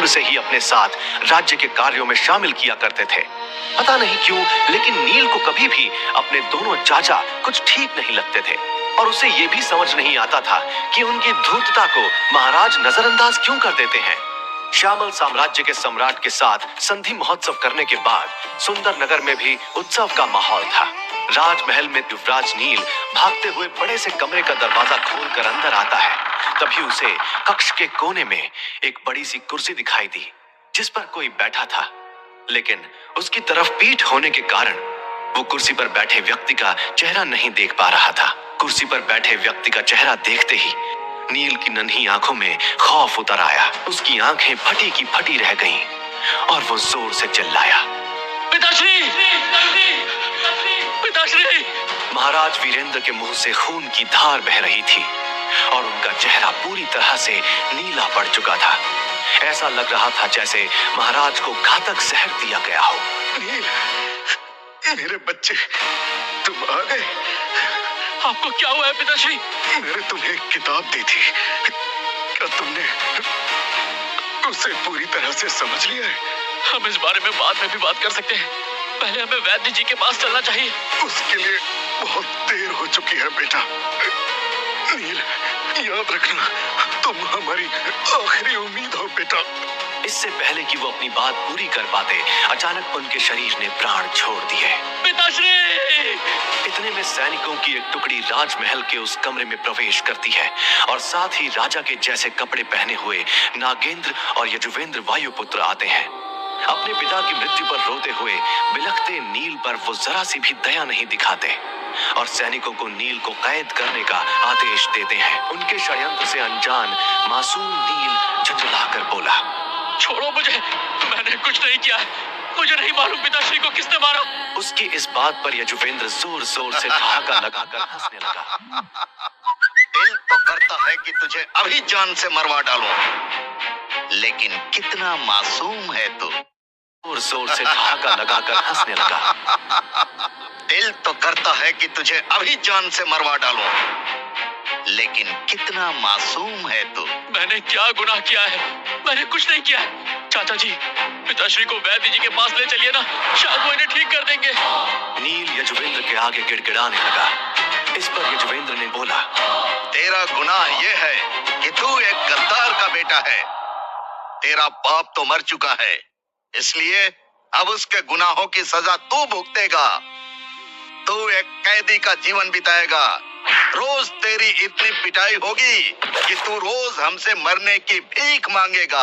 जन्म से ही अपने साथ राज्य के कार्यों में शामिल किया करते थे। पता नहीं क्यों, लेकिन नील को कभी भी अपने दोनों चाचा कुछ ठीक नहीं लगते थे और उसे ये भी समझ नहीं आता था कि उनकी धूर्तता को महाराज नजरअंदाज क्यों कर देते हैं। श्यामल साम्राज्य के सम्राट के साथ संधि महोत्सव करने के बाद सुंदर नगर में भी उत्सव का माहौल था। राजमहल में युवराज नील भागते हुए बड़े से कमरे का दरवाजा खोलकर अंदर आता है। तभी उसे कक्ष के कोने में एक बड़ी सी कुर्सी दिखाई दी जिस पर कोई बैठा था, लेकिन उसकी तरफ पीठ होने के कारण वो कुर्सी पर बैठे व्यक्ति का चेहरा नहीं देख पा रहा था। कुर्सी पर बैठे व्यक्ति का चेहरा देखते ही नील की नन्ही आंखों में खौफ उतर आया। उसकी आंखें फटी की फटी रह गईं और वो जोर से चिल्लाया, पिताश्री! पिताश्री! महाराज वीरेंद्र के मुंह से खून की धार बह रही थी और उनका चेहरा पूरी तरह से नीला पड़ चुका था। ऐसा लग रहा था जैसे महाराज को घातक जहर दिया गया हो। नील, मेरे बच्चे, तुम आ गए। आपको क्या हुआ है पिताश्री? मैंने तुम्हें एक किताब दी थी, क्या तुमने उसे पूरी तरह से समझ लिया है? हम इस बारे में बाद में भी बात कर सकते हैं, पहले हमें वैद्य जी के पास चलना चाहिए। उसके लिए बहुत देर हो चुकी है बेटा। नील, याद रखना, तुम हमारी आखिरी उम्मीद हो बेटा। इससे पहले कि वो अपनी बात पूरी कर पाते, अचानक उनके शरीर ने प्राण छोड़ दिए। पिताश्री! इतने में सैनिकों की एक टुकड़ी राजमहल के उस कमरे में प्रवेश करती है और साथ ही राजा के जैसे कपड़े पहने हुए नागेंद्र और यजुवेंद्र वायुपुत्र आते हैं। अपने पिता की मृत्यु पर रोते हुए बिलखते नील पर वो जरा सी भी दया नहीं दिखाते और सैनिकों को नील को कैद करने का आदेश देते हैं। उनके षड्यंत्र से अनजान मासूम नील झंझलाकर बोला, छोड़ो मुझे, मैंने कुछ नहीं किया, मुझे नहीं मालूम पिताश्री को किसने मारा। उसकी इस बात पर यजुवेंद्र जोर जोर से ठहाका लगाकर हंसने लगा। दिल तो करता है कि तुझे अभी जान से मरवा डालूं, लेकिन कितना मासूम है तू। जोर जोर से ठहाका लगाकर हंसने लगा। दिल तो करता है कि तुझे अभी जान से मरवा डालूं, लेकिन कितना मासूम है तू। मैंने क्या गुनाह किया है? मैंने कुछ नहीं किया है। चाचा जी, पिताश्री को वैद्य जी के पास ले चलिए ना, शायद वो इन्हें ठीक कर देंगे। नील यजुवेंद्र के आगे गिड़गिड़ाने लगा। इस पर यजुवेंद्र ने बोला, तेरा गुनाह ये है कि तू एक गद्दार का बेटा है। तेरा बाप तो मर चुका है, इसलिए अब उसके गुनाहों की सजा तू भुगतेगा। तू एक कैदी का जीवन बिताएगा। रोज तेरी इतनी पिटाई होगी कि तू रोज हमसे मरने की भीख मांगेगा।